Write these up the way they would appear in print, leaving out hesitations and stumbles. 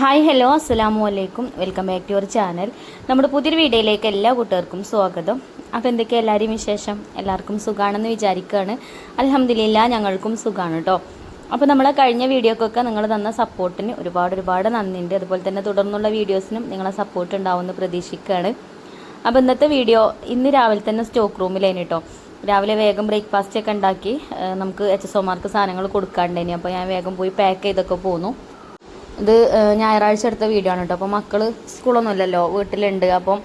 Hi hello അസ്സലാമു അലൈക്കും welcome back to your channel. നമ്മുടെ പുതിയൊരു വീഡിയോയിലേക്ക് എല്ലാ കൂട്ടുകാർക്കും സ്വാഗതം. അപ്പോൾ എന്തൊക്കെയാണ് എല്ലാവരെയും വിശേഷം? എല്ലാവർക്കും സുഖമാണെന്ന് വിചാരിക്കുകയാണ്. അൽഹംദുലില്ലാ ഞങ്ങൾക്കും സുഖമാണ് കേട്ടോ. അപ്പോൾ നമ്മളെ കഴിഞ്ഞ വീഡിയോക്കൊക്കെ നിങ്ങൾ തന്ന സപ്പോർട്ടിന് ഒരുപാട് നന്ദിയുണ്ട്. അതുപോലെ തന്നെ തുടർന്നുള്ള വീഡിയോസിനും നിങ്ങളെ സപ്പോർട്ട് ഉണ്ടാവുമെന്ന് പ്രതീക്ഷിക്കുകയാണ്. അപ്പോൾ ഇന്നത്തെ വീഡിയോ ഇന്ന് രാവിലെ തന്നെ സ്റ്റോക്ക് റൂമിലേന് കേട്ടോ. രാവിലെ വേഗം ബ്രേക്ക്ഫാസ്റ്റ് ഒക്കെ ഉണ്ടാക്കി നമുക്ക് HSOമാർക്ക് സാധനങ്ങൾ കൊടുക്കാണ്ടേനി. അപ്പോൾ ഞാൻ വേഗം പോയി പാക്ക് ചെയ്തൊക്കെ പോന്നു. ഇത് ഞായറാഴ്ച എടുത്ത വീഡിയോ ആണ് കേട്ടോ. അപ്പോൾ മക്കൾ സ്കൂളൊന്നും ഇല്ലല്ലോ, വീട്ടിലുണ്ട്. അപ്പം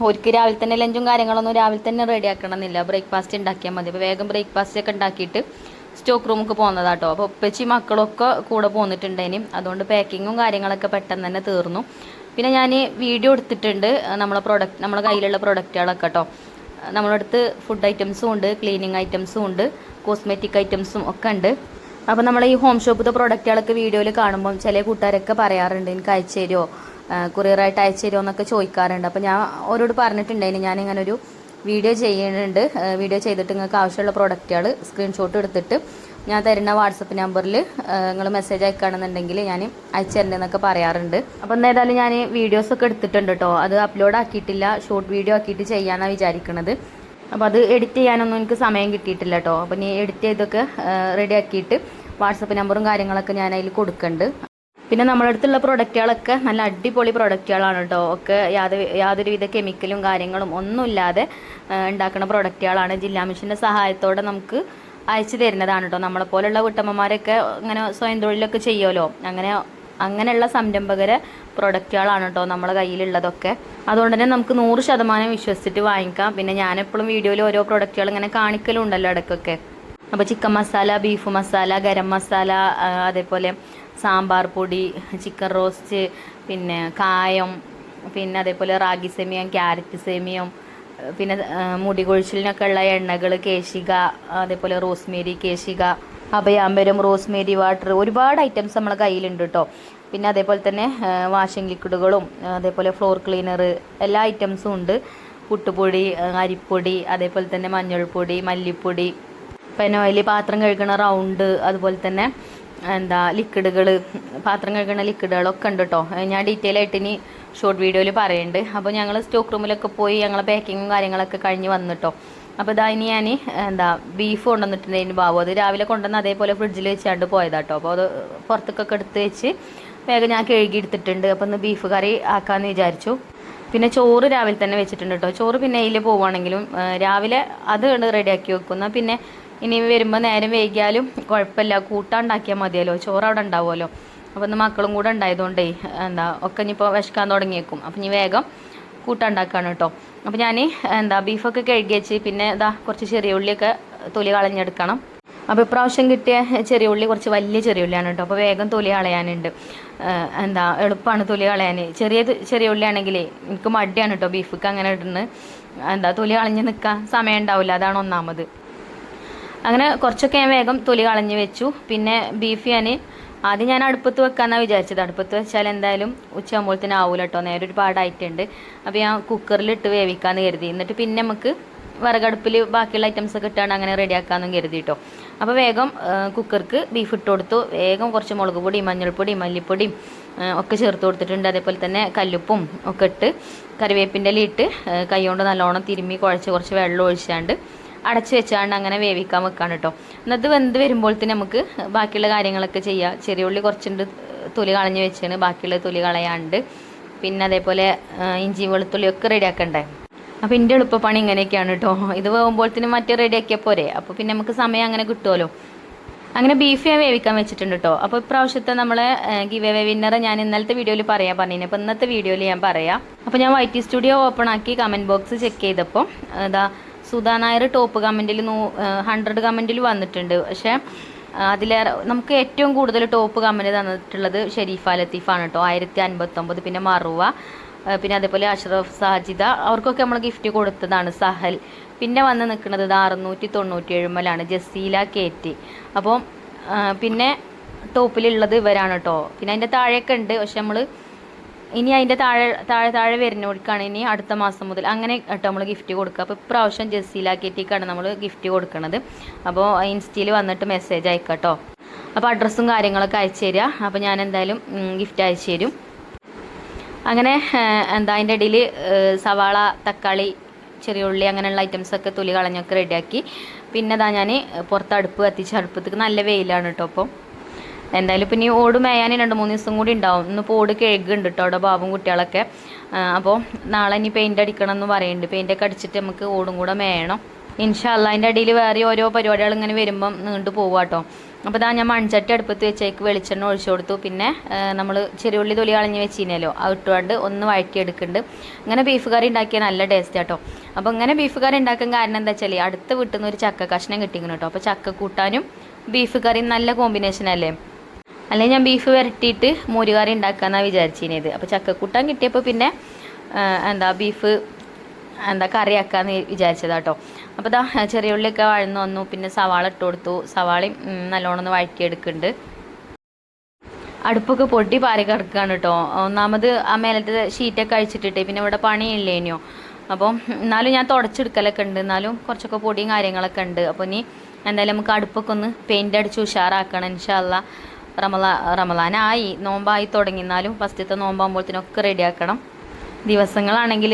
ഒരിക്കൽ രാവിലെ തന്നെ ലഞ്ചും കാര്യങ്ങളൊന്നും രാവിലെ തന്നെ റെഡി ആക്കണമെന്നില്ല, ബ്രേക്ക്ഫാസ്റ്റ് ഉണ്ടാക്കിയാൽ മതി. അപ്പോൾ വേഗം ബ്രേക്ക്ഫാസ്റ്റ് ഒക്കെ ഉണ്ടാക്കിയിട്ട് സ്റ്റോക്ക് റൂമൊക്കെ പോകുന്നതാട്ടോ. അപ്പോൾ ഉപ്പച്ചി മക്കളൊക്കെ കൂടെ പോന്നിട്ടുണ്ടേനി. അതുകൊണ്ട് പാക്കിങ്ങും കാര്യങ്ങളൊക്കെ പെട്ടെന്ന് തന്നെ തീർന്നു. പിന്നെ ഞാൻ വീഡിയോ എടുത്തിട്ടുണ്ട് നമ്മളെ കയ്യിലുള്ള പ്രൊഡക്റ്റുകളൊക്കെ കേട്ടോ. നമ്മളടുത്ത് ഫുഡ് ഐറ്റംസും ഉണ്ട്, ക്ലീനിങ് ഐറ്റംസും ഉണ്ട്, കോസ്മെറ്റിക് ഐറ്റംസും ഒക്കെ ഉണ്ട്. അപ്പോൾ നമ്മൾ ഈ ഹോം ഷോപ്പിൻ്റെ പ്രൊഡക്റ്റുകളൊക്കെ വീഡിയോയിൽ കാണുമ്പം ചില കൂട്ടുകാരൊക്കെ പറയാറുണ്ട്, എനിക്ക് അയച്ചു തരുമോ, കൊറിയറായിട്ട് അയച്ചു തരുമോ എന്നൊക്കെ ചോദിക്കാറുണ്ട്. അപ്പോൾ ഞാൻ അവരോട് പറഞ്ഞിട്ടുണ്ടായിരുന്നു ഞാനിങ്ങനെ ഒരു വീഡിയോ ചെയ്യുന്നുണ്ട്. വീഡിയോ ചെയ്തിട്ട് നിങ്ങൾക്ക് ആവശ്യമുള്ള പ്രൊഡക്റ്റുകൾ സ്ക്രീൻഷോട്ട് എടുത്തിട്ട് ഞാൻ തരുന്ന വാട്സപ്പ് നമ്പറിൽ നിങ്ങൾ മെസ്സേജ് അയക്കുകയാണെന്നുണ്ടെങ്കിൽ ഞാൻ അയച്ചു തരേണ്ടതെന്നൊക്കെ പറയാറുണ്ട്. അപ്പോൾ എന്തായാലും ഞാൻ വീഡിയോസൊക്കെ എടുത്തിട്ടുണ്ട് കേട്ടോ. അത് അപ്ലോഡ് ആക്കിയിട്ടില്ല, ഷോർട്ട് വീഡിയോ ആക്കിയിട്ട് ചെയ്യാമെന്നാണ് വിചാരിക്കുന്നത്. അപ്പോൾ അത് എഡിറ്റ് ചെയ്യാനൊന്നും എനിക്ക് സമയം കിട്ടിയിട്ടില്ല കേട്ടോ. അപ്പോൾ നീ എഡിറ്റ് ചെയ്തൊക്കെ റെഡി ആക്കിയിട്ട് വാട്സപ്പ് നമ്പറും കാര്യങ്ങളൊക്കെ ഞാൻ അതിൽ കൊടുക്കുന്നുണ്ട്. പിന്നെ നമ്മുടെ അടുത്തുള്ള പ്രൊഡക്റ്റുകളൊക്കെ നല്ല അടിപൊളി പ്രൊഡക്റ്റുകളാണ് കേട്ടോ. ഒക്കെ യാതൊരുവിധ കെമിക്കലും കാര്യങ്ങളും ഒന്നുമില്ലാതെ ഉണ്ടാക്കുന്ന പ്രൊഡക്റ്റുകളാണ്. ജില്ലാ മിഷൻ്റെ സഹായത്തോടെ നമുക്ക് അയച്ചു തരുന്നതാണ് കേട്ടോ. നമ്മളെപ്പോലുള്ള വീട്ടമ്മമാരൊക്കെ ഇങ്ങനെ സ്വയം തൊഴിലൊക്കെ ചെയ്യുമല്ലോ, അങ്ങനെയുള്ള സംരംഭകരെ പ്രൊഡക്റ്റുകളാണ് കേട്ടോ നമ്മളെ കയ്യിലുള്ളതൊക്കെ. അതുകൊണ്ട് തന്നെ നമുക്ക് 100% വിശ്വസിച്ചിട്ട് വാങ്ങിക്കാം. പിന്നെ ഞാനെപ്പോഴും വീഡിയോയിൽ ഓരോ പ്രൊഡക്റ്റുകൾ ഇങ്ങനെ കാണിക്കലുണ്ടല്ലോ ഇടയ്ക്കൊക്കെ. അപ്പോൾ ചിക്കൻ മസാല, ബീഫ് മസാല, ഗരം മസാല, അതേപോലെ സാമ്പാർ പൊടി, ചിക്കൻ റോസ്റ്റ്, പിന്നെ കായം, പിന്നെ അതേപോലെ റാഗി സേമിയം, ക്യാരറ്റ് സേമിയം, പിന്നെ മുടി കൊഴിച്ചിലിനൊക്കെ ഉള്ള എണ്ണകൾ, കേശിക, അതേപോലെ റോസ്മേരി കേശിക, അഭയാമ്പരം, റോസ്മേരി വാട്ടർ, ഒരുപാട് ഐറ്റംസ് നമ്മളെ കയ്യിലുണ്ട് കേട്ടോ. പിന്നെ അതേപോലെ തന്നെ വാഷിംഗ് ലിക്വിഡുകളും അതേപോലെ ഫ്ലോർ ക്ലീനർ എല്ലാ ഐറ്റംസും ഉണ്ട്. പുട്ടുപൊടി, അരിപ്പൊടി, അതേപോലെ തന്നെ മഞ്ഞൾപ്പൊടി, മല്ലിപ്പൊടി, പെനോയിൽ, പാത്രം കഴുകണ റൗണ്ട്, അതുപോലെ തന്നെ ലിക്വിഡുകൾ, പാത്രം കഴുകണ ലിക്വിഡുകളൊക്കെ ഉണ്ട് കേട്ടോ. ഞാൻ ഡീറ്റെയിൽ ആയിട്ട് ഇനി ഷോർട്ട് വീഡിയോയിൽ പറയുന്നുണ്ട്. അപ്പോൾ ഞങ്ങൾ സ്റ്റോക്ക് റൂമിലൊക്കെ പോയി ഞങ്ങളെ പാക്കിങ്ങും കാര്യങ്ങളൊക്കെ കഴിഞ്ഞ് വന്നിട്ടോ. അപ്പോൾ ഇനി ഞാൻ ബീഫ് കൊണ്ടുവന്നിട്ടുണ്ടായിരുന്നു ബാബു. അത് രാവിലെ കൊണ്ടുവന്ന് അതേപോലെ ഫ്രിഡ്ജിൽ വെച്ചാണ്ട് പോയതാട്ടോ. അപ്പോൾ അത് പുറത്തേക്കൊക്കെ എടുത്ത് വെച്ച് വേഗം ഞാൻ കഴുകി എടുത്തിട്ടുണ്ട്. അപ്പോൾ ഒന്ന് ബീഫ് കറി ആക്കാമെന്ന് വിചാരിച്ചു. പിന്നെ ചോറ് രാവിലെ തന്നെ വെച്ചിട്ടുണ്ട് കേട്ടോ. ചോറ് പിന്നെ അതിൽ പോവുകയാണെങ്കിലും രാവിലെ അത് റെഡിയാക്കി വെക്കുന്ന, പിന്നെ ഇനി വരുമ്പോൾ നേരം വൈകിയാലും കുഴപ്പമില്ല, കൂട്ടാണ്ടാക്കിയാൽ മതിയല്ലോ, ചോറ് അവിടെ ഉണ്ടാവുമല്ലോ. അപ്പോൾ ഇന്ന് മക്കളും കൂടെ ഉണ്ടായതുകൊണ്ടേ ഒക്കെ ഇനിയിപ്പോൾ വിശക്കാൻ തുടങ്ങിയേക്കും. അപ്പം ഇനി വേഗം കൂട്ടാണ്ടാക്കാണ് കേട്ടോ. അപ്പോൾ ഞാൻ ബീഫൊക്കെ കഴുകി വെച്ച് പിന്നെ കുറച്ച് ചെറിയ ഉള്ളിയൊക്കെ തൊലി കളഞ്ഞെടുക്കണം. അപ്പോൾ ഇപ്രാവശ്യം കിട്ടിയ ചെറിയ ഉള്ളി കുറച്ച് വലിയ ചെറിയ ഉള്ളിയാണ് കേട്ടോ. അപ്പോൾ വേഗം തൊലി കളയാനുണ്ട്. എളുപ്പമാണ് തൊലി കളയാൻ. ചെറിയ ഉള്ളിയാണെങ്കിലേ എനിക്ക് മടിയാണ് കേട്ടോ ബീഫിക്ക് അങ്ങനെ ഇടുന്നത്. തൊലി കളഞ്ഞ് നിൽക്കാൻ സമയം ഉണ്ടാവില്ല, അതാണ് ഒന്നാമത്. അങ്ങനെ കുറച്ചൊക്കെ ഞാൻ വേഗം തൊലി കളഞ്ഞ് വെച്ചു. പിന്നെ ബീഫ് ആദ്യം ഞാൻ അടുപ്പത്ത് വെക്കാമെന്നാണ് വിചാരിച്ചത്. അടുപ്പത്ത് വെച്ചാൽ എന്തായാലും ഉച്ചയാകുമ്പോഴത്തേനും ആവില്ല കേട്ടോ, നേരെ ഒരുപാടായിട്ടുണ്ട്. അപ്പോൾ ഞാൻ കുക്കറിലിട്ട് വേവിക്കാമെന്ന് കരുതി. എന്നിട്ട് പിന്നെ നമുക്ക് വിറകടുപ്പിൽ ബാക്കിയുള്ള ഐറ്റംസൊക്കെ ഇട്ടാണ് അങ്ങനെ റെഡിയാക്കാമെന്നും കരുതി കേട്ടോ. അപ്പോൾ വേഗം കുക്കർക്ക് ബീഫ് ഇട്ട് കൊടുത്തു. വേഗം കുറച്ച് മുളക് പൊടി, മഞ്ഞൾപ്പൊടി, മല്ലിപ്പൊടിയും ഒക്കെ ചേർത്ത് കൊടുത്തിട്ടുണ്ട്. അതേപോലെ തന്നെ കല്ലുപ്പും ഒക്കെ ഇട്ട് കറിവേപ്പിൻ്റെ ഇല ഇട്ട് കൈ കൊണ്ട് നല്ലോണം തിരുമ്മി കുഴച്ച് കുറച്ച് വെള്ളം ഒഴിച്ചാണ്ട് അടച്ച് വെച്ചാണ്ട് അങ്ങനെ വേവിക്കാൻ വെക്കാണ് കേട്ടോ. എന്നിട്ട് വെന്ത് വരുമ്പോഴത്തേന് നമുക്ക് ബാക്കിയുള്ള കാര്യങ്ങളൊക്കെ ചെയ്യാം. ചെറിയ ഉള്ളി കുറച്ചുണ്ട് തൊലി കളഞ്ഞ് വെച്ചാണ്, ബാക്കിയുള്ള തൊലി കളയാണ്ട്. പിന്നെ അതേപോലെ ഇഞ്ചി വെളുത്തുള്ളിയൊക്കെ റെഡിയാക്കണ്ടേ. അപ്പോൾ എൻ്റെ എളുപ്പപ്പണി ഇങ്ങനെയൊക്കെയാണ് കേട്ടോ. ഇത് വേകുമ്പോഴത്തേനും മറ്റേ റെഡിയാക്കിയാൽ പോരെ, അപ്പോൾ പിന്നെ നമുക്ക് സമയം അങ്ങനെ കിട്ടുമല്ലോ. അങ്ങനെ ബീഫ് ഞാൻ വേവിക്കാൻ വെച്ചിട്ടുണ്ട് കേട്ടോ. അപ്പോൾ ഇപ്രാവശ്യത്തെ നമ്മളെ ഗിവ് അവേ വിന്നർ ഞാൻ ഇന്നലത്തെ വീഡിയോയിൽ പറഞ്ഞു. അപ്പോൾ ഇന്നത്തെ വീഡിയോയിൽ ഞാൻ പറയാം. അപ്പോൾ ഞാൻ YT സ്റ്റുഡിയോ ഓപ്പൺ ആക്കി കമൻറ്റ് ബോക്സ് ചെക്ക് ചെയ്തപ്പോൾ സുധാ നായർ ടോപ്പ് കമൻറ്റിൽ 100 കമൻറ്റിൽ വന്നിട്ടുണ്ട്. പക്ഷേ അതിലേറെ നമുക്ക് ഏറ്റവും കൂടുതൽ ടോപ്പ് കമൻറ്റ് തന്നിട്ടുള്ളത് ഷെരീഫ ലത്തീഫാണ് കേട്ടോ, 1059. പിന്നെ മറുവ, പിന്നെ അതേപോലെ അഷ്റഫ്, സാജിദ, അവർക്കൊക്കെ നമ്മൾ ഗിഫ്റ്റ് കൊടുത്തതാണ്. സഹൽ. പിന്നെ വന്ന് നിൽക്കുന്നത് 697 ജസീല KT. അപ്പോൾ പിന്നെ ടോപ്പിലുള്ളത് ഇവരാണ് കേട്ടോ. പിന്നെ അതിൻ്റെ താഴെയൊക്കെ ഉണ്ട്, പക്ഷെ നമ്മൾ ഇനി അതിൻ്റെ താഴെ താഴെ താഴെ വരുന്നവർക്കാണ് ഇനി അടുത്ത മാസം മുതൽ അങ്ങനെ കേട്ടോ നമ്മൾ ഗിഫ്റ്റ് കൊടുക്കുക. അപ്പോൾ ഇപ്രാവശ്യം ജെസ്സിയിലാക്കിയിട്ടാണ് നമ്മൾ ഗിഫ്റ്റ് കൊടുക്കുന്നത്. അപ്പോൾ ഇൻസ്റ്റയിൽ വന്നിട്ട് മെസ്സേജ് അയക്കാം കേട്ടോ. അപ്പോൾ അഡ്രസ്സും കാര്യങ്ങളൊക്കെ അയച്ചു തരിക. അപ്പോൾ ഞാൻ എന്തായാലും ഗിഫ്റ്റ് അയച്ചു തരും. അങ്ങനെ അതിൻ്റെ ഇടയിൽ സവാള, തക്കാളി, ചെറിയ ഉള്ളി അങ്ങനെയുള്ള ഐറ്റംസൊക്കെ തൊലി കളഞ്ഞൊക്കെ റെഡിയാക്കി. പിന്നെ ഞാൻ പുറത്ത് അടുപ്പ് കത്തിച്ച്, അടുപ്പത്തേക്ക് നല്ല വെയിലാണ് കേട്ടോ. അപ്പോൾ എന്തായാലും പിന്നെ ഈ ഓട് മേയാൻ 2-3 ദിവസം കൂടി ഉണ്ടാവും. ഇന്നിപ്പോൾ ഓട് കഴുകുന്നുണ്ട് കേട്ടോ അവിടെ ബാബും കുട്ടികളൊക്കെ. അപ്പോൾ നാളെ ഇനി പെയിൻ്റ് അടിക്കണം എന്ന് പറയുന്നുണ്ട്. പെയിൻ്റൊക്കെ അടിച്ചിട്ട് നമുക്ക് ഓടും കൂടെ മേയണം ഇൻഷാ അല്ലാ. അതിൻ്റെ ഇടയിൽ വേറെ ഓരോ പരിപാടികൾ ഇങ്ങനെ വരുമ്പം നീണ്ടു പോകുക കേട്ടോ. അപ്പോൾ ഞാൻ മൺചട്ടി അടുപ്പത്ത് വെച്ചേക്ക് വെളിച്ചെണ്ണ ഒഴിച്ചു കൊടുത്തു. പിന്നെ നമ്മൾ ചെറിയുള്ളി തൊലി കളഞ്ഞ് വെച്ചിനല്ലോ അത് ഇട്ടുകൊണ്ട് ഒന്ന് വഴറ്റിയെടുക്കുന്നുണ്ട്. ഇങ്ങനെ ബീഫ് കറി ഉണ്ടാക്കിയാൽ നല്ല ടേസ്റ്റ് കേട്ടോ. അപ്പോൾ ഇങ്ങനെ ബീഫ് കറി ഉണ്ടാക്കാൻ കാരണം എന്താ വെച്ചാൽ അടുത്ത വീട്ടിൽ നിന്ന് ഒരു ചക്ക കഷ്ണം കിട്ടിക്കണം കേട്ടോ. അപ്പോൾ ചക്ക കൂട്ടാനും ബീഫ് കറിയും നല്ല കോമ്പിനേഷൻ അല്ലേ. അല്ലെങ്കിൽ ഞാൻ ബീഫ് വരട്ടിയിട്ട് മോരുകറി ഉണ്ടാക്കാമെന്നാണ് വിചാരിച്ചിരുന്നത്. അപ്പോൾ ചക്കക്കൂട്ടാൻ കിട്ടിയപ്പോൾ പിന്നെ ബീഫ് കറിയാക്കാമെന്ന് വിചാരിച്ചതാട്ടോ. അപ്പോൾ ചെറിയ ഉള്ളിയൊക്കെ വഴന്ന് വന്നു. പിന്നെ സവാള ഇട്ട് കൊടുത്തു. സവാളയും നല്ലോണം ഒന്ന് വഴറ്റിയെടുക്കുന്നുണ്ട്. അടുപ്പൊക്കെ പൊട്ടി പാറി കിടക്കുകയാണ് കേട്ടോ. ഒന്നാമത് ആ മേലത്തെ ഷീറ്റൊക്കെ അഴിച്ചിട്ടിട്ടേ പിന്നെ ഇവിടെ പണിയില്ലേനോ. അപ്പോൾ എന്നാലും ഞാൻ തുടച്ചെടുക്കലൊക്കെ ഉണ്ട്. എന്നാലും കുറച്ചൊക്കെ പൊടിയും കാര്യങ്ങളൊക്കെ ഉണ്ട്. അപ്പോൾ ഇനി എന്തായാലും നമുക്ക് അടുപ്പൊക്കെ ഒന്ന് പെയിൻ്റ് അടിച്ച് ഉഷാറാക്കണം ഇൻഷാ അല്ലാ. റമളാനായി, നോമ്പായി തുടങ്ങി. എന്നാലും ഫസ്റ്റത്തെ നോമ്പാകുമ്പോഴത്തേനൊക്കെ റെഡിയാക്കണം. ദിവസങ്ങളാണെങ്കിൽ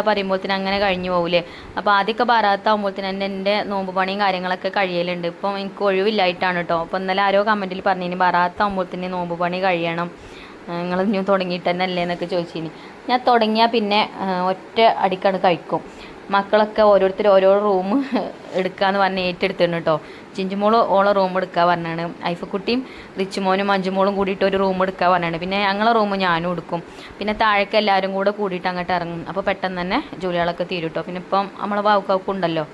പറയുമ്പോഴത്തേന് അങ്ങനെ കഴിഞ്ഞു പോകില്ലേ. അപ്പോൾ ആദ്യമൊക്കെ ബാറാത്താകുമ്പോഴത്തേന് എൻ്റെ നോമ്പ് പണിയും കാര്യങ്ങളൊക്കെ കഴിയലുണ്ട്. ഇപ്പം എനിക്ക് ഒഴിവില്ലായിട്ടാണ് കേട്ടോ. അപ്പോൾ ഇന്നലെ ആരോ കമൻറ്റിൽ പറഞ്ഞിനി ബാറാത്താകുമ്പോഴത്തേന് നോമ്പ് പണി കഴിയണം, നിങ്ങൾ ഇനി തുടങ്ങിയിട്ട് തന്നെ അല്ലേ എന്നൊക്കെ ചോദിച്ചിനി. ഞാൻ തുടങ്ങിയാൽ പിന്നെ ഒറ്റ അടിക്കാണ് കഴിക്കും. മക്കളൊക്കെ ഓരോരുത്തർ ഓരോ റൂം എടുക്കാമെന്ന് പറഞ്ഞ് ഏറ്റെടുത്തിട്ടുണ്ട് കേട്ടോ. ചിഞ്ചുമോള് ഓളെ റൂം എടുക്കാൻ പറഞ്ഞാണ്. ഐഫക്കുട്ടിയും റിച്ചുമോനും മഞ്ജുമോളും കൂടിയിട്ട് ഒരു റൂം എടുക്കാൻ പറഞ്ഞാണ്. പിന്നെ ഞങ്ങളെ റൂം ഞാനും എടുക്കും. പിന്നെ താഴേക്ക് എല്ലാവരും കൂടെ കൂടിയിട്ട് അങ്ങോട്ട് ഇറങ്ങും. അപ്പോൾ പെട്ടെന്ന് തന്നെ ജോലികളൊക്കെ തീരും കേട്ടോ. പിന്നെ ഇപ്പം നമ്മളെ വാവുക്കാവുണ്ടല്ലോ,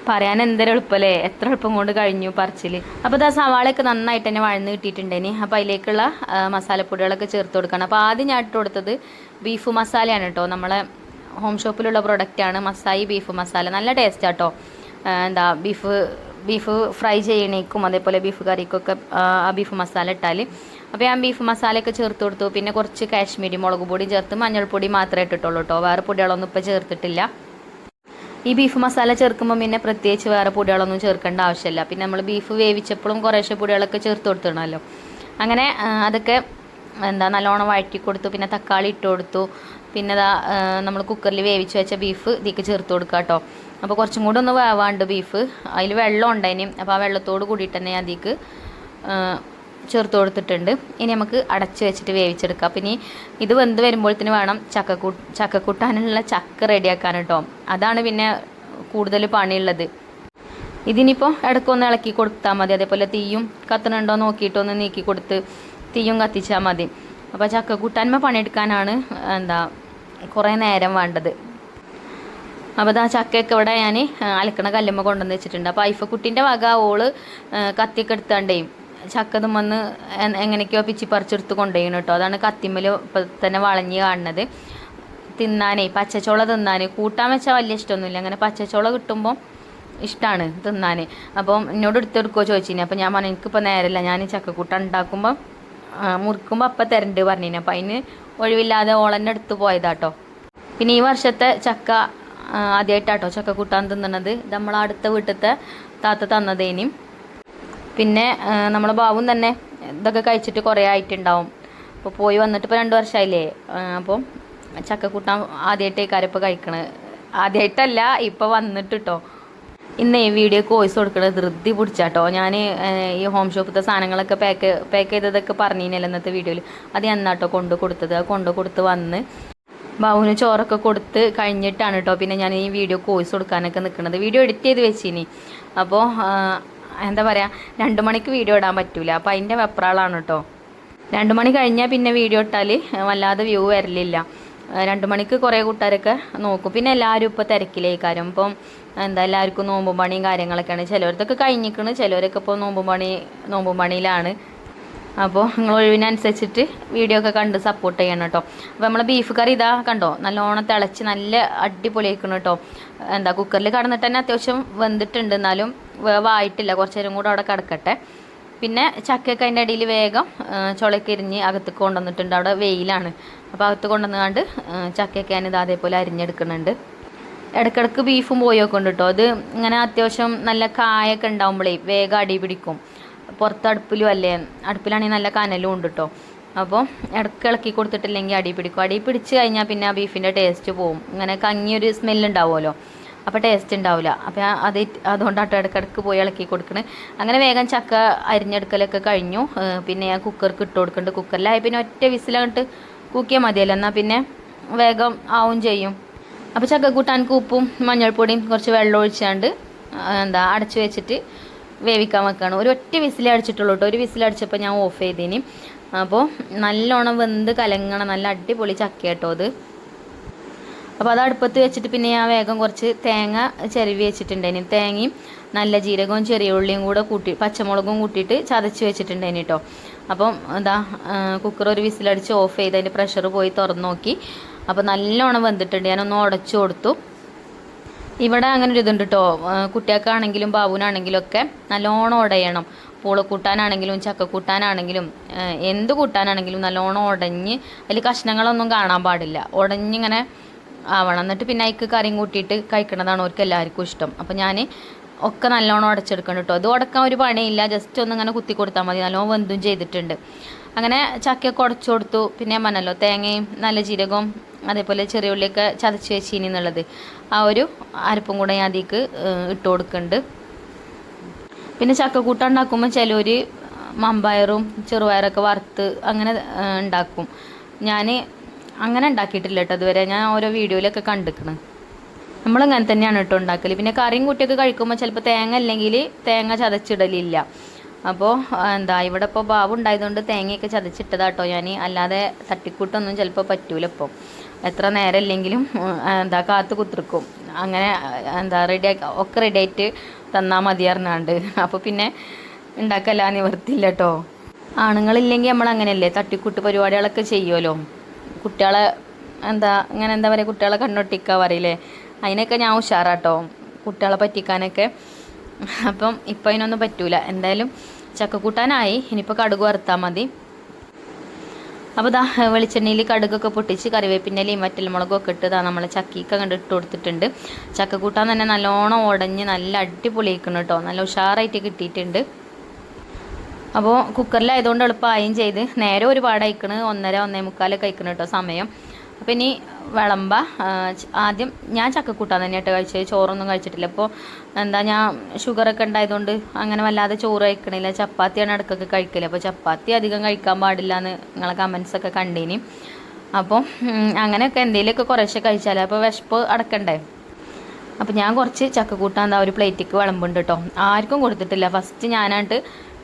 പറയാൻ എന്തൊരു എളുപ്പമല്ലേ, എത്ര എളുപ്പം കൊണ്ട് കഴിഞ്ഞു പറച്ചിൽ. അപ്പോൾ സവാളയൊക്കെ നന്നായിട്ട് തന്നെ വഴന്ന് കിട്ടിയിട്ടുണ്ടേനി. അപ്പോൾ അതിലേക്കുള്ള മസാലപ്പൊടികളൊക്കെ ചേർത്ത് കൊടുക്കണം. അപ്പോൾ ആദ്യം ഞാൻ ഇട്ട് കൊടുത്തത് ബീഫ് മസാലയാണ് കേട്ടോ. നമ്മളെ ഹോം ഷോപ്പിലുള്ള പ്രൊഡക്റ്റാണ് മസായി ബീഫ് മസാല. നല്ല ടേസ്റ്റ് കേട്ടോ. ബീഫ് ഫ്രൈ ചെയ്യണേക്കും അതേപോലെ ബീഫ് കറിക്കൊക്കെ ആ ബീഫ് മസാല ഇട്ടാൽ. അപ്പോൾ ഞാൻ ബീഫ് മസാലയൊക്കെ ചേർത്ത് കൊടുത്തു. പിന്നെ കുറച്ച് കാശ്മീരി മുളക് പൊടി ചേർത്ത് മഞ്ഞൾപ്പൊടി മാത്രമേ ഇട്ടിട്ടുള്ളൂ കേട്ടോ. വേറെ പൊടികളൊന്നും ഇപ്പോൾ ചേർത്തിട്ടില്ല. ഈ ബീഫ് മസാല ചേർക്കുമ്പോൾ പിന്നെ പ്രത്യേകിച്ച് വേറെ പൊടികളൊന്നും ചേർക്കേണ്ട ആവശ്യമില്ല. പിന്നെ നമ്മൾ ബീഫ് വേവിച്ചപ്പോഴും കുറേശ്ശെ പൊടികളൊക്കെ ചേർത്ത് കൊടുത്തിടണമല്ലോ. അങ്ങനെ അതൊക്കെ നല്ലോണം വഴറ്റി കൊടുത്തു. പിന്നെ തക്കാളി ഇട്ട് കൊടുത്തു. പിന്നെ നമ്മൾ കുക്കറിൽ വേവിച്ച് വെച്ച ബീഫ് ഇതിലേക്ക് ചേർത്ത് കൊടുക്കുക കേട്ടോ. അപ്പോൾ കുറച്ചും കൂടെ ഒന്ന് വേവാണ്ട് ബീഫ്, അതിൽ വെള്ളം ഉണ്ടായിനും. അപ്പോൾ ആ വെള്ളത്തോട് കൂടിയിട്ട് തന്നെ അതിലേക്ക് ചേർത്ത് കൊടുത്തിട്ടുണ്ട്. ഇനി നമുക്ക് അടച്ച് വെച്ചിട്ട് വേവിച്ചെടുക്കാം. പിന്നെ ഇത് വെന്ത് വരുമ്പോഴത്തേന് വേണം ചക്കക്കൂട്ടാനുള്ള ചക്ക റെഡിയാക്കാൻ കേട്ടോ. അതാണ് പിന്നെ കൂടുതൽ പണിയുള്ളത്. ഇതിനിപ്പോൾ ഇടയ്ക്കൊന്ന് ഇളക്കി കൊടുത്താൽ മതി. അതേപോലെ തീയും കത്തണുണ്ടോ നോക്കിയിട്ടൊന്ന് നീക്കി കൊടുത്ത് തീയും കത്തിച്ചാൽ മതി. അപ്പോൾ ചക്കക്കൂട്ടാന്മ പണിയെടുക്കാനാണ് കുറേ നേരം വേണ്ടത്. അപ്പോൾ ചക്കയൊക്കെ ഇവിടെ ഞാൻ അലക്കണ കല്ലുമ്മ കൊണ്ടുവന്ന് വെച്ചിട്ടുണ്ട്. അപ്പോൾ ഐഫക്കുട്ടീൻ്റെ വക ഓള് കത്തിയൊക്കെ എടുത്താണ്ടേ ചക്കതും വന്ന് എങ്ങനെയൊക്കെയോ പിച്ചി പറിച്ചെടുത്ത് കൊണ്ടുപോയിന് കേട്ടോ. അതാണ് കത്തിമ്മൽ ഇപ്പം തന്നെ വളഞ്ഞ് കാണുന്നത്. തിന്നാനേ പച്ചച്ചോള തിന്നാൻ കൂട്ടാൻ വെച്ചാൽ വലിയ ഇഷ്ടമൊന്നുമില്ല. അങ്ങനെ പച്ചച്ചോള കിട്ടുമ്പോൾ ഇഷ്ടമാണ് തിന്നാൻ. അപ്പം എന്നോട് എടുത്തെടുക്കുമോ ചോദിച്ചിന്. അപ്പോൾ ഞാൻ പറഞ്ഞു എനിക്കിപ്പോൾ നേരമില്ല, ഞാൻ ചക്കക്കൂട്ട ഉണ്ടാക്കുമ്പോൾ മുറിക്കുമ്പോൾ അപ്പം തരണ്ട് പറഞ്ഞിന്. അപ്പം അതിന് ഒഴിവില്ലാതെ ഓളന്നെ എടുത്ത് പോയതാട്ടോ. പിന്നെ ഈ വർഷത്തെ ചക്ക ആദ്യമായിട്ടാട്ടോ ചക്ക കൂട്ടാൻ തിന്നണത്. നമ്മൾ അടുത്ത വീട്ടിലത്തെ താത്ത തന്നതേനും. പിന്നെ നമ്മളെ ബാവും തന്നെ ഇതൊക്കെ കഴിച്ചിട്ട് കുറേ ആയിട്ടുണ്ടാവും. അപ്പോൾ പോയി വന്നിട്ട് ഇപ്പോൾ 2 വർഷമായില്ലേ. അപ്പം ചക്ക കൂട്ടാൻ ആദ്യമായിട്ടേക്കാരം ഇപ്പോൾ കഴിക്കണത്. ആദ്യമായിട്ടല്ല, ഇപ്പോൾ വന്നിട്ട് കേട്ടോ. ഇന്ന് ഈ വീഡിയോക്ക് വോയിസ് കൊടുക്കണത് ധൃതി പിടിച്ചാട്ടോ. ഞാൻ ഈ ഹോം ഷോപ്പിലത്തെ സാധനങ്ങളൊക്കെ പാക്ക് ചെയ്തതൊക്കെ പറഞ്ഞില്ല ഇന്നത്തെ വീഡിയോയിൽ. അത് എന്നാട്ടോ കൊണ്ട് കൊടുത്തത്. അത് കൊണ്ട് കൊടുത്ത് വന്ന് ബാബുവിന് ചോറൊക്കെ കൊടുത്ത് കഴിഞ്ഞിട്ടാണ് കേട്ടോ പിന്നെ ഞാൻ ഈ വീഡിയോക്ക് വോയിസ് കൊടുക്കാനൊക്കെ നിൽക്കുന്നത്. വീഡിയോ എഡിറ്റ് ചെയ്ത് വെച്ചിനി. അപ്പോൾ എന്താ പറയുക, 2 മണിക്ക് വീഡിയോ ഇടാൻ പറ്റൂല. അപ്പോൾ അതിൻ്റെ വെപ്രാളാണ് കേട്ടോ. 2 മണി കഴിഞ്ഞാൽ പിന്നെ വീഡിയോ ഇട്ടാൽ വല്ലാതെ വ്യൂ വരലില്ല. 2 മണിക്ക് കുറേ കൂട്ടുകാരൊക്കെ നോക്കും. പിന്നെ എല്ലാവരും ഇപ്പോൾ തിരക്കിലേക്കാരും. ഇപ്പം എല്ലാവർക്കും നോമ്പും പണിയും കാര്യങ്ങളൊക്കെയാണ്. ചിലവരത്തൊക്കെ കഴിഞ്ഞിരിക്കണ്, ചിലവരൊക്കെ ഇപ്പോൾ നോമ്പും പണിയിലാണ്. അപ്പോൾ നിങ്ങൾ ഒഴിവിനനുസരിച്ചിട്ട് വീഡിയോ ഒക്കെ കണ്ട് സപ്പോർട്ട് ചെയ്യണം കേട്ടോ. അപ്പോൾ നമ്മളെ ബീഫ് കറി ഇതാ കണ്ടോ, നല്ലോണം തിളച്ച് നല്ല അടിപൊളിയായിരിക്കണം കേട്ടോ. കുക്കറിൽ കടന്നിട്ട് തന്നെ അത്യാവശ്യം വെന്തിട്ടുണ്ട്. എന്നാലും വേവായിട്ടില്ല, കുറച്ച് നേരം കൂടെ അവിടെ കിടക്കട്ടെ. പിന്നെ ചക്കയൊക്കെ അതിൻ്റെ അടിയിൽ വേഗം ചുളയൊക്കെ എരിഞ്ഞ് അകത്ത് കൊണ്ടുവന്നിട്ടുണ്ട്. അവിടെ വെയിലാണ്. അപ്പോൾ അകത്ത് കൊണ്ടുവന്നുകൊണ്ട് ചക്കയൊക്കെ ഞാനിത് അതേപോലെ അരിഞ്ഞെടുക്കുന്നുണ്ട്. ഇടയ്ക്കിടയ്ക്ക് ബീഫും പോയൊക്കെ ഉണ്ട് കേട്ടോ. അത് ഇങ്ങനെ അത്യാവശ്യം നല്ല കായൊക്കെ ഉണ്ടാകുമ്പോഴേ വേഗം അടി പിടിക്കും. പുറത്ത് അടുപ്പിലും അല്ലേ, അടുപ്പിലാണെങ്കിൽ നല്ല കനലും ഉണ്ട് കേട്ടോ. അപ്പോൾ ഇടയ്ക്ക് ഇളക്കി കൊടുത്തിട്ടില്ലെങ്കിൽ അടി പിടിക്കും. അടി പിടിച്ച് കഴിഞ്ഞാൽ പിന്നെ ആ ബീഫിൻ്റെ ടേസ്റ്റ് പോവും. ഇങ്ങനെ കങ്ങിയൊരു സ്മെല്ലുണ്ടാവുമല്ലോ, അപ്പോൾ ടേസ്റ്റ് ഉണ്ടാവില്ല. അപ്പോൾ അതുകൊണ്ടാട്ടോ ഇടയ്ക്കിടയ്ക്ക് പോയി ഇളക്കി കൊടുക്കണത്. അങ്ങനെ വേഗം ചക്ക അരിഞ്ഞെടുക്കലൊക്കെ കഴിഞ്ഞു. പിന്നെ ഞാൻ കുക്കർക്ക് ഇട്ട് കൊടുക്കുന്നുണ്ട്. കുക്കറിലായി പിന്നെ ഒറ്റ വിസിലങ്ങോട്ട് കൂക്കിയാൽ മതിയല്ലോ, എന്നാൽ പിന്നെ വേഗം ആവും ചെയ്യും. അപ്പോൾ ചക്ക കൂട്ടാനക്ക് ഉപ്പും മഞ്ഞൾപ്പൊടിയും കുറച്ച് വെള്ളം ഒഴിച്ചാണ്ട് അടച്ചു വെച്ചിട്ട് വേവിക്കാൻ വെക്കുകയാണ്. ഒരു ഒറ്റ വിസിലേ അടിച്ചിട്ടുള്ളൂ കേട്ടോ. ഒരു വിസിലടിച്ചപ്പോൾ ഞാൻ ഓഫ് ചെയ്തേനി. അപ്പോൾ നല്ലോണം വെന്ത് കലങ്ങണം, നല്ല അടിപൊളി ചക്ക കേട്ടോ അത്. അപ്പോൾ അത് അടുപ്പത്ത് വെച്ചിട്ട് പിന്നെ ഞാൻ വേഗം കുറച്ച് തേങ്ങ ചിരവി വെച്ചിട്ടുണ്ടേനി. തേങ്ങയും നല്ല ജീരകവും ചെറിയ ഉള്ളിയും കൂടെ പച്ചമുളകും കൂട്ടിയിട്ട് ചതച്ച് വെച്ചിട്ടുണ്ടേനി കേട്ടോ. അപ്പം കുക്കർ ഒരു വിസിലടിച്ച് ഓഫ് ചെയ്ത് അതിൻ്റെ പ്രഷർ പോയി തുറന്ന് നോക്കി. അപ്പോൾ നല്ലോണം വെന്തിട്ടുണ്ട്. ഞാനൊന്ന് ഉടച്ചു കൊടുത്തു. ഇവിടെ അങ്ങനെ ഒരു ഇതുണ്ട് കേട്ടോ, കുട്ടികൾക്കാണെങ്കിലും ബാബുവിനാണെങ്കിലും ഒക്കെ നല്ലോണം ഉടയണം. പൂളക്കൂട്ടാനാണെങ്കിലും ചക്കക്കൂട്ടാനാണെങ്കിലും എന്ത് കൂട്ടാനാണെങ്കിലും നല്ലോണം ഉടഞ്ഞ് അതിൽ കഷ്ണങ്ങളൊന്നും കാണാൻ പാടില്ല. ഉടഞ്ഞിങ്ങനെ ആവണം. എന്നിട്ട് പിന്നെ അതിക്ക് കറിയും കൂട്ടിയിട്ട് കഴിക്കണതാണ് അവർക്ക് എല്ലാവർക്കും ഇഷ്ടം. അപ്പോൾ ഞാൻ ഒക്കെ നല്ലോണം ഉടച്ചെടുക്കണം കേട്ടോ. ഇത് ഉടക്കാൻ ഒരു പണിയില്ല, ജസ്റ്റ് ഒന്ന് ഇങ്ങനെ കുത്തി കൊടുത്താൽ മതി. നല്ലോണം വെന്തും ചെയ്തിട്ടുണ്ട്. അങ്ങനെ ചക്കയൊക്കെ ഉടച്ചു കൊടുത്തു. പിന്നെ പറഞ്ഞല്ലോ തേങ്ങയും നല്ല ജീരകവും അതേപോലെ ചെറിയ ഉള്ളിയൊക്കെ ചതച്ച് വെച്ചിനി എന്നുള്ളത്, ആ ഒരു അരപ്പും കൂടെ ഞാൻ അതിലേക്ക് ഇട്ട് കൊടുക്കുന്നുണ്ട്. പിന്നെ ചക്കക്കൂട്ട ഉണ്ടാക്കുമ്പോൾ ചിലർ മമ്പയറും ചെറുപയറൊക്കെ വറുത്ത് അങ്ങനെ ഉണ്ടാക്കും. ഞാൻ അങ്ങനെ ഉണ്ടാക്കിയിട്ടില്ല കേട്ടോ അതുവരെ. ഞാൻ ഓരോ വീഡിയോയിലൊക്കെ കണ്ടിരിക്കണം. നമ്മളങ്ങനെ തന്നെയാണ് കേട്ടോ ഉണ്ടാക്കൽ. പിന്നെ കറിയും കുട്ടിയൊക്കെ കഴിക്കുമ്പോൾ ചിലപ്പോൾ തേങ്ങ അല്ലെങ്കിൽ തേങ്ങ ചതച്ചിടലില്ല. അപ്പോൾ ഇവിടെ ഇപ്പോൾ ബാബു ഉണ്ടായതുകൊണ്ട് തേങ്ങയൊക്കെ ചതച്ചിട്ടതാട്ടോ ഞാൻ. അല്ലാതെ തട്ടിക്കൂട്ടൊന്നും ചിലപ്പോൾ പറ്റൂല. ഇപ്പോൾ എത്ര നേരം ഇല്ലെങ്കിലും കാത്ത് കുത്തിർക്കും. അങ്ങനെ ഒക്കെ റെഡി ആയിട്ട് തന്നാൽ മതി പറഞ്ഞാണ്ട്. അപ്പോൾ പിന്നെ ഉണ്ടാക്കല്ല നിവർത്തില്ല കേട്ടോ. ആണുങ്ങളില്ലെങ്കിൽ നമ്മൾ അങ്ങനെയല്ലേ തട്ടിക്കൂട്ട് പരിപാടികളൊക്കെ ചെയ്യുമല്ലോ. കുട്ടികളെ എന്താ പറയുക, കുട്ടികളെ കണ്ണൊട്ടിക്കുക പറയില്ലേ, അതിനൊക്കെ ഞാൻ ഉഷാറാട്ടോ, കുട്ടികളെ പറ്റിക്കാനൊക്കെ. അപ്പം ഇപ്പം അതിനൊന്നും പറ്റൂല. എന്തായാലും ചക്കക്കൂട്ടാനായി. ഇനിയിപ്പോൾ കടുക് വറുത്താൽ മതി. അപ്പോൾ വെളിച്ചെണ്ണയിൽ കടുകൊക്കെ പൊട്ടിച്ച് കറിവേപ്പിൻ്റെലയും വറ്റൽമുളകും ഒക്കെ ഇട്ട് നമ്മളെ ചക്കിയൊക്കെ കണ്ട് ഇട്ട് കൊടുത്തിട്ടുണ്ട്. ചക്കക്കൂട്ടാൻ തന്നെ നല്ലോണം ഉടഞ്ഞ് നല്ല അടിപൊളിയാക്കണം കേട്ടോ. നല്ല ഉഷാറായിട്ട് കിട്ടിയിട്ടുണ്ട്. അപ്പോൾ കുക്കറിലായതുകൊണ്ട് എളുപ്പമായും ചെയ്ത്. നേരെ ഒരുപാട് അയക്കണ്, 1:30-1:45 കഴിക്കണം കേട്ടോ സമയം. അപ്പോൾ ഇനി വിളമ്പ. ആദ്യം ഞാൻ ചക്കക്കൂട്ടാൻ തന്നെയായിട്ട് കഴിച്ചത്, ചോറൊന്നും കഴിച്ചിട്ടില്ല. ഇപ്പോൾ ഞാൻ ഷുഗറൊക്കെ ഉണ്ടായതുകൊണ്ട് അങ്ങനെ വല്ലാതെ ചോറ് കഴിക്കണില്ല. ചപ്പാത്തിയാണ് ഇടയ്ക്കൊക്കെ കഴിക്കല്. അപ്പോൾ ചപ്പാത്തി അധികം കഴിക്കാൻ പാടില്ല എന്ന് നിങ്ങളെ കമൻസൊക്കെ കണ്ടീനി. അപ്പോൾ അങ്ങനെയൊക്കെ എന്തെങ്കിലുമൊക്കെ കുറേശ്ശെ കഴിച്ചാൽ അപ്പോൾ വിശപ്പ് അടക്കണ്ടേ. അപ്പോൾ ഞാൻ കുറച്ച് ചക്കക്കൂട്ടാൻ ഒരു പ്ലേറ്റിക്ക് വിളമ്പുണ്ട് കേട്ടോ. ആർക്കും കൊടുത്തിട്ടില്ല. ഫസ്റ്റ് ഞാനായിട്ട്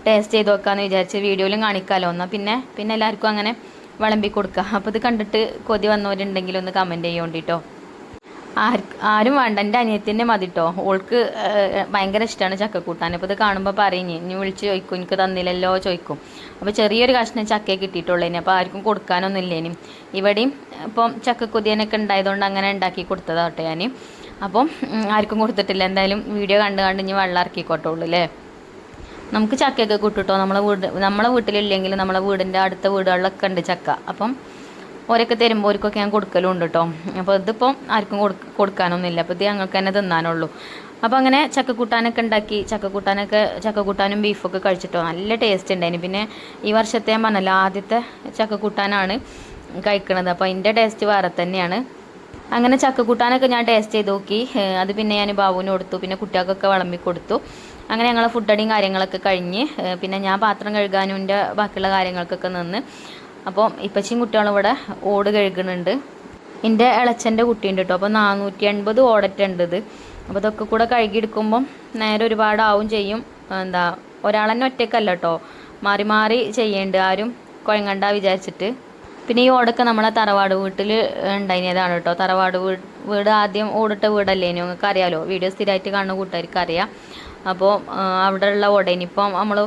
ടേസ്റ്റ് ചെയ്ത് നോക്കാമെന്ന് വിചാരിച്ച് വീഡിയോയിലും കാണിക്കാമല്ലോ. എന്നാൽ പിന്നെ എല്ലാവർക്കും അങ്ങനെ വിളമ്പി കൊടുക്കുക. അപ്പോൾ ഇത് കണ്ടിട്ട് കൊതി വന്നവരുണ്ടെങ്കിൽ ഒന്ന് കമൻറ്റ് ചെയ്യോണ്ടിട്ടോ. ആരും വേണ്ട, എൻ്റെ അനിയത്തിൻ്റെ മതി കേട്ടോ. ഓൾക്ക് ഭയങ്കര ഇഷ്ടമാണ് ചക്കക്കൂട്ടാൻ. അപ്പോൾ ഇത് കാണുമ്പോൾ പറയുഞ്ഞ് ഇനി വിളിച്ച് ചോദിക്കും, എനിക്ക് തന്നില്ലല്ലോ ചോദിക്കും. അപ്പോൾ ചെറിയൊരു കഷ്ണം ചക്കയെ കിട്ടിയിട്ടുള്ളേനി. അപ്പോൾ ആർക്കും കൊടുക്കാനൊന്നും ഇല്ലേനും. ഇവിടെയും ഇപ്പം ചക്കക്കൊതിയനൊക്കെ ഉണ്ടായതുകൊണ്ട് അങ്ങനെ ഉണ്ടാക്കി കൊടുത്തതാട്ടെ ഞാൻ. അപ്പം ആർക്കും കൊടുത്തിട്ടില്ല. എന്തായാലും വീഡിയോ കണ്ട് ഇനി വെള്ളം ഇറക്കിക്കോട്ടുള്ളൂ അല്ലേ. നമുക്ക് ചക്കയൊക്കെ കിട്ടുട്ടോ. നമ്മളെ വീട്ടിലില്ലെങ്കിൽ നമ്മളെ വീടിൻ്റെ അടുത്ത വീടുകളിലൊക്കെ ഉണ്ട് ചക്ക. അപ്പം ഓരൊക്കെ തരുമ്പോൾ ഓർക്കൊക്കെ ഞാൻ കൊടുക്കലും ഉണ്ട് കേട്ടോ. അപ്പോൾ ഇതിപ്പം ആർക്കും കൊടുക്കാനൊന്നുമില്ല. അപ്പോൾ ഇത് ഞങ്ങൾക്ക് തന്നെ തിന്നാനുള്ളൂ. അപ്പോൾ അങ്ങനെ ചക്കക്കൂട്ടാനൊക്കെ ഉണ്ടാക്കി. ചക്കക്കൂട്ടാനും ബീഫൊക്കെ കഴിച്ചിട്ടോ നല്ല ടേസ്റ്റ് ഉണ്ടായിന്. പിന്നെ ഈ വർഷത്തെ ഞാൻ പറഞ്ഞല്ലോ ആദ്യത്തെ ചക്കക്കൂട്ടാനാണ് കഴിക്കണത്. അപ്പോൾ അതിൻ്റെ ടേസ്റ്റ് വേറെ തന്നെയാണ്. അങ്ങനെ ചക്കക്കൂട്ടാനൊക്കെ ഞാൻ ടേസ്റ്റ് ചെയ്ത് നോക്കി. അത് പിന്നെ ഞാൻ ബാബുവിന് കൊടുത്തു. പിന്നെ കുട്ടികൾക്കൊക്കെ വിളമ്പി കൊടുത്തു. അങ്ങനെ ഞങ്ങൾ ഫുഡടിയും കാര്യങ്ങളൊക്കെ കഴിഞ്ഞ് പിന്നെ ഞാൻ പാത്രം കഴുകാനും എൻ്റെ ബാക്കിയുള്ള കാര്യങ്ങൾക്കൊക്കെ നിന്ന്. അപ്പോൾ ഇപ്പച്ചിയും കുട്ടികളും ഇവിടെ ഓട് കഴുകുന്നുണ്ട്. എൻ്റെ ഇളച്ചൻ്റെ കുട്ടിയുണ്ട് കേട്ടോ. അപ്പോൾ 480 ഓടറ്റുണ്ട് ഇത്. അപ്പോൾ ഇതൊക്കെ കൂടെ കഴുകിയെടുക്കുമ്പം നേരെ ഒരുപാടാവും ചെയ്യും. ഒരാളെന്നെ ഒറ്റയ്ക്കല്ല കേട്ടോ, മാറി മാറി ചെയ്യേണ്ട, ആരും കുഴങ്ങണ്ട വിചാരിച്ചിട്ട്. പിന്നെ ഈ ഓടൊക്കെ നമ്മളെ തറവാട് വീട്ടിൽ ഉണ്ടായിരുന്നതാണ് കേട്ടോ. തറവാട് വീട് ആദ്യം ഓടിട്ട വീടല്ലേ, നിങ്ങൾക്ക് അറിയാമല്ലോ, വീഡിയോ സ്ഥിരമായിട്ട് കാണുന്ന കൂട്ടുകാർക്ക് അറിയാം. അപ്പോൾ അവിടെയുള്ള ഓടേനിപ്പം നമ്മൾ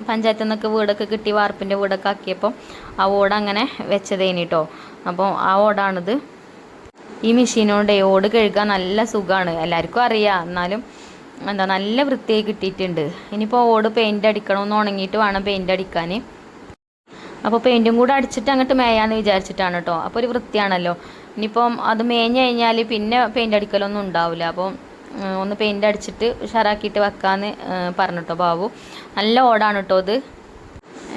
പഞ്ചായത്തിൽ നിന്നൊക്കെ വീടൊക്കെ കിട്ടി വാർപ്പിൻ്റെ വീടൊക്കെ ആക്കിയപ്പം ആ ഓട് അങ്ങനെ വെച്ചതേനി കേട്ടോ. അപ്പോൾ ആ ഓടാണിത്. ഈ മെഷീനോടെ ഓട് കഴുകാൻ നല്ല സുഖമാണ്, എല്ലാവർക്കും അറിയാം. എന്നാലും എന്താ നല്ല വൃത്തിയായി കിട്ടിയിട്ടുണ്ട്. ഇനിയിപ്പോൾ ഓട് പെയിൻ്റ് അടിക്കണമെന്ന് ഉണങ്ങിയിട്ട് വേണം പെയിൻ്റ് അടിക്കാൻ. അപ്പോൾ പെയിൻറ്റും കൂടെ അടിച്ചിട്ട് അങ്ങോട്ട് മേയാന്ന് വിചാരിച്ചിട്ടാണ് കേട്ടോ. അപ്പോൾ ഒരു വൃത്തിയാണല്ലോ. ഇനിയിപ്പം അത് മേഞ്ഞ് കഴിഞ്ഞാൽ പിന്നെ പെയിൻ്റ് അടിക്കലൊന്നും ഉണ്ടാവില്ല. അപ്പോൾ ഒന്ന് പെയിൻ്റ് അടിച്ചിട്ട് ഉഷാറാക്കിയിട്ട് വെക്കാമെന്ന് പറഞ്ഞിട്ടോ ബാബു. നല്ല ഓടാണ് കേട്ടോ ഇത്.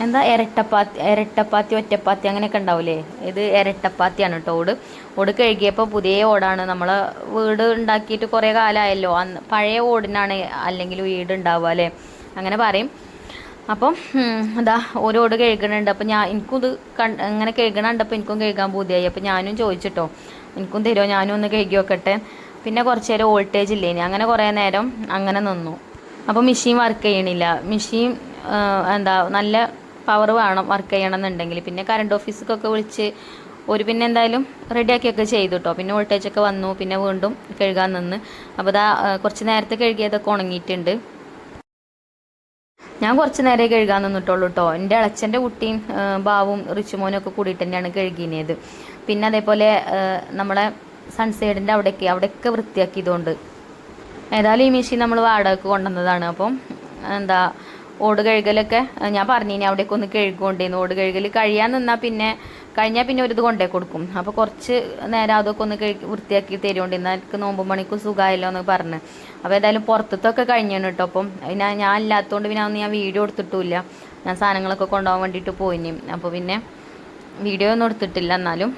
എന്താ ഇരട്ടപ്പാത്തി ഒറ്റപ്പാത്തി അങ്ങനെയൊക്കെ ഉണ്ടാവില്ലേ, ഇത് ഇരട്ടപ്പാത്തിയാണ് കേട്ടോ. ഓട് കഴുകിയപ്പോൾ പുതിയ ഓടാണ്. നമ്മൾ വീട് ഉണ്ടാക്കിയിട്ട് കുറേ കാലമായല്ലോ, അന്ന് പഴയ ഓടിനാണ് അല്ലെങ്കിൽ വീട് ഉണ്ടാവുക അല്ലേ, അങ്ങനെ പറയും. അപ്പം എന്താ ഓരോ ഓട് കഴുകണുണ്ട്. അപ്പം എനിക്കും ഇത് ഇങ്ങനെ കഴുകണുണ്ടപ്പോൾ എനിക്കും കഴുകാൻ പൂതിയായി. അപ്പം ഞാനും ചോദിച്ചിട്ടോ, എനിക്കും തരുമോ, ഞാനും ഒന്ന് കഴുകി വെക്കട്ടെ. പിന്നെ കുറച്ച് നേരം വോൾട്ടേജ് ഇല്ലേനി, അങ്ങനെ കുറേ നേരം അങ്ങനെ നിന്നു. അപ്പോൾ മെഷീൻ വർക്ക് ചെയ്യണില്ല. മെഷീൻ എന്താ നല്ല പവർ വേണം വർക്ക് ചെയ്യണമെന്നുണ്ടെങ്കിൽ. പിന്നെ കറണ്ട് ഓഫീസിക്കൊക്കെ വിളിച്ച് പിന്നെ എന്തായാലും റെഡിയാക്കിയൊക്കെ ചെയ്തു കേട്ടോ. പിന്നെ വോൾട്ടേജൊക്കെ വന്നു. പിന്നെ വീണ്ടും കഴുകാൻ നിന്ന്. അപ്പോൾ കുറച്ച് നേരത്തെ കഴുകിയതൊക്കെ ഉണങ്ങിയിട്ടുണ്ട്. ഞാൻ കുറച്ച് നേരമേ കഴുകാൻ നിന്നിട്ടുള്ളൂ കേട്ടോ. എൻ്റെ ഇളച്ചൻ്റെ കുട്ടിയും ബാവും റിച്ചുമോനും ഒക്കെ കൂടിയിട്ട് തന്നെയാണ് കഴുകിയത്. പിന്നെ അതേപോലെ നമ്മളെ സൺസൈഡിൻ്റെ അവിടെയൊക്കെ വൃത്തിയാക്കിയതുകൊണ്ട്. ഏതായാലും ഈ മെഷീൻ നമ്മൾ വാടകയ്ക്ക് കൊണ്ടുവന്നതാണ്. അപ്പം എന്താ ഓട് കഴുകലൊക്കെ ഞാൻ പറഞ്ഞിനി അവിടേക്ക് ഒന്ന് കഴുകൊണ്ടേന്ന്. ഓട് കഴുകൽ കഴിഞ്ഞാൽ പിന്നെ ഒരു ഇത് കൊണ്ടേ കൊടുക്കും. അപ്പോൾ കുറച്ച് നേരം അതൊക്കെ ഒന്ന് വൃത്തിയാക്കി തരുകൊണ്ടിരുന്ന എനിക്ക് നോമ്പ് മണിക്കും സുഖമായല്ലോ എന്ന് പറഞ്ഞ്. അപ്പോൾ ഏതായാലും പുറത്തൊക്കെ കഴിഞ്ഞാണ് കേട്ടോ. അപ്പം ഞാൻ ഇല്ലാത്തതുകൊണ്ട് പിന്നെ അതൊന്നും ഞാൻ വീഡിയോ എടുത്തിട്ടില്ല. ഞാൻ സാധനങ്ങളൊക്കെ കൊണ്ടുപോകാൻ വേണ്ടിയിട്ട് പോയിനി. അപ്പോൾ പിന്നെ വീഡിയോ ഒന്നും എടുത്തിട്ടില്ല. എന്നാലും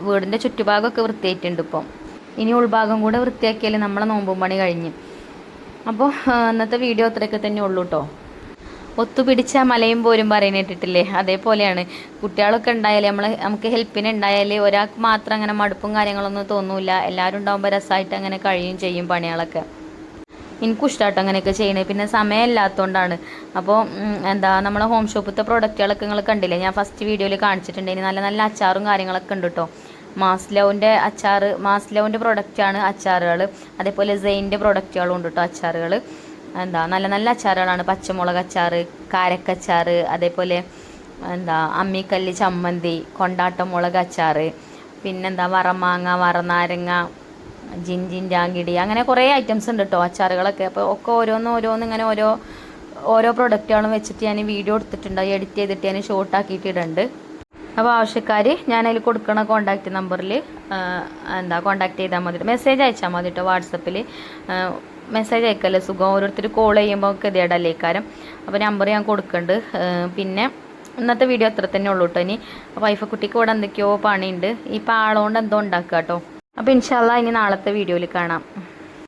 വീടിൻ്റെ ചുറ്റുഭാഗമൊക്കെ വൃത്തിയായിട്ടുണ്ട്. ഇപ്പം ഇനി ഉൾഭാഗം കൂടെ വൃത്തിയാക്കിയാൽ നമ്മളെ നോമ്പും പണി കഴിഞ്ഞ്. അപ്പോൾ ഇന്നത്തെ വീഡിയോ അത്രയൊക്കെ തന്നെ ഉള്ളൂ കേട്ടോ. ഒത്തുപിടിച്ച മലയും പോരും പറയുന്നിട്ടിട്ടില്ലേ, അതേപോലെയാണ്. കുട്ടികളൊക്കെ ഉണ്ടായാലേ നമുക്ക് ഹെൽപ്പിന് ഉണ്ടായാൽ ഒരാൾക്ക് മാത്രം അങ്ങനെ മടുപ്പും കാര്യങ്ങളൊന്നും തോന്നില്ല. എല്ലാവരും ഉണ്ടാകുമ്പോൾ രസമായിട്ട് അങ്ങനെ കഴിയും ചെയ്യും പണികളൊക്കെ. എനിക്കും ഇഷ്ടമാട്ടോ അങ്ങനെയൊക്കെ ചെയ്യണത്. പിന്നെ സമയമില്ലാത്തതുകൊണ്ടാണ്. അപ്പോൾ എന്താ നമ്മളെ ഹോം ഷോപ്പിലത്തെ പ്രൊഡക്റ്റുകളൊക്കെ നിങ്ങൾ കണ്ടില്ലേ, ഞാൻ ഫസ്റ്റ് വീഡിയോയിൽ കാണിച്ചിട്ടുണ്ടെങ്കിൽ നല്ല നല്ല അച്ചാറും കാര്യങ്ങളൊക്കെ ഉണ്ട് കേട്ടോ. മാസ്ലൗവിൻ്റെ പ്രൊഡക്റ്റാണ് അച്ചാറുകൾ. അതേപോലെ സെയിൻ്റെ പ്രൊഡക്റ്റുകളും ഉണ്ട് കേട്ടോ അച്ചാറുകൾ. എന്താ നല്ല നല്ല അച്ചാറുകളാണ്. പച്ചമുളക് അച്ചാർ, കാരക്കച്ചാർ, അതേപോലെ എന്താ അമ്മിക്കല്ലി ചമ്മന്തി, കൊണ്ടാട്ടം മുളക് അച്ചാർ, പിന്നെന്താ വറമാങ്ങ, വറനാരങ്ങ, ജിഞ്ചിൻ ജാങ്കിടി, അങ്ങനെ കുറേ ഐറ്റംസ് ഉണ്ട് കേട്ടോ അച്ചാറുകളൊക്കെ. അപ്പോൾ ഒക്കെ ഓരോന്ന് ഇങ്ങനെ ഓരോ പ്രൊഡക്റ്റുകളും വെച്ചിട്ട് ഞാൻ വീഡിയോ എടുത്തിട്ടുണ്ട്. എഡിറ്റ് ചെയ്തിട്ട് ഞാൻ ഷോർട്ടാക്കിയിട്ടിടുന്നുണ്ട്. അപ്പോൾ ആവശ്യക്കാർ ഞാനതിൽ കൊടുക്കണ കോൺടാക്റ്റ് നമ്പറിൽ കോൺടാക്ട് ചെയ്താൽ മതി. മെസ്സേജ് അയച്ചാൽ മതി കേട്ടോ. വാട്സപ്പിൽ മെസ്സേജ് അയക്കല്ലേ സുഖം. ഓരോരുത്തർ കോൾ ചെയ്യുമ്പോൾ ഗതികേടല്ലേ കാരം. അപ്പോൾ നമ്പർ ഞാൻ കൊടുക്കുന്നുണ്ട്. പിന്നെ ഇന്നത്തെ വീഡിയോ അത്ര തന്നെ ഉള്ളൂ കേട്ടോ. ഇനി വൈഫക്കുട്ടിക്ക് ഇവിടെ എന്തൊക്കെയോ പണിയുണ്ട്. ഈ പാളോണ്ട് എന്തോ ഉണ്ടാക്കുക കേട്ടോ. അപ്പോൾ ഇൻഷാ അല്ലാഹ് ഇനി നാളത്തെ വീഡിയോയിൽ കാണാം.